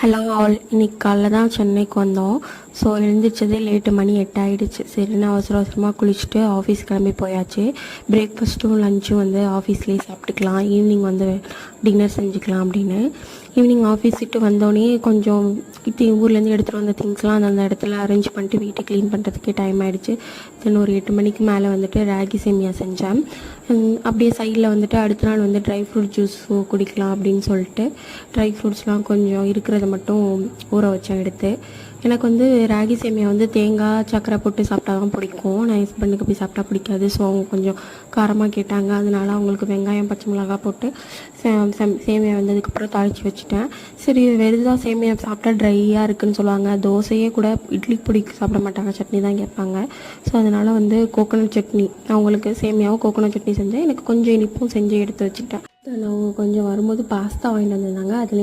Hello all, இன்னைக்கு காலைல தான் சென்னைக்கு வந்தோம். ஸோ எழுந்திரிச்சதே லேட்டு, மணி 8 ஆகிடுச்சு. சரின்னு அவசர அவசரமாக குளிச்சுட்டு ஆஃபீஸ் கிளம்பி போயாச்சு. பிரேக்ஃபாஸ்ட்டும் லஞ்சும் வந்து ஆஃபீஸ்லேயே சாப்பிட்டுக்கலாம், ஈவினிங் வந்து டின்னர் செஞ்சுக்கலாம் அப்படின்னு. ஈவினிங் ஆஃபீஸ் விட்டு வந்தோடனே கொஞ்சம் ஊர்லேருந்து எடுத்துகிட்டு வந்த திங்ஸ்லாம் அந்த இடத்துல அரேஞ்ச் பண்ணிட்டு வீட்டை க்ளீன் பண்ணுறதுக்கே டைம் ஆகிடுச்சு. தென் ஒரு 8 மணிக்கு மேலே வந்துட்டு ராகி சேமியா செஞ்சேன். அப்படியே சைடில் வந்துட்டு அடுத்த நாள் வந்து ட்ரை ஃப்ரூட் ஜூஸ் குடிக்கலாம் அப்படின்னு சொல்லிட்டு ட்ரை ஃப்ரூட்ஸ்லாம் கொஞ்சம் இருக்கிறத மட்டும் ஊற வச்சேன் எடுத்து. எனக்கு வந்து ராகி சேமியா வந்து தேங்காய் சர்க்கரை போட்டு சாப்பிட்டா தான் பிடிக்கும். நான் என் ஹஸ்பண்டுக்கு போய் சாப்பிட்டா பிடிக்காது. ஸோ அவங்க கொஞ்சம் காரமாக கேட்டாங்க. அதனால அவங்களுக்கு வெங்காயம் பச்சை மிளகா போட்டு சேமியா வந்ததுக்கப்புறம் தாளித்து வச்சுட்டேன். சரி, வெறுதாக சேமியா சாப்பிட்டா ட்ரையாக இருக்குதுன்னு சொல்லுவாங்க. தோசையே கூட இட்லி பிடிக்க சாப்பிட மாட்டாங்க, சட்னி தான் கேட்பாங்க. ஸோ அதனால் வந்து கோகோனட் சட்னி, அவங்களுக்கு சேமியாவும் கோகோனட் சட்னி செஞ்சேன். எனக்கு கொஞ்சம் இனிப்பும் செஞ்சு எடுத்து வச்சுட்டேன். அவங்க கொஞ்சம் வரும்போது பாஸ்தா வாங்கிட்டு வந்திருந்தாங்க. அதுலேயும்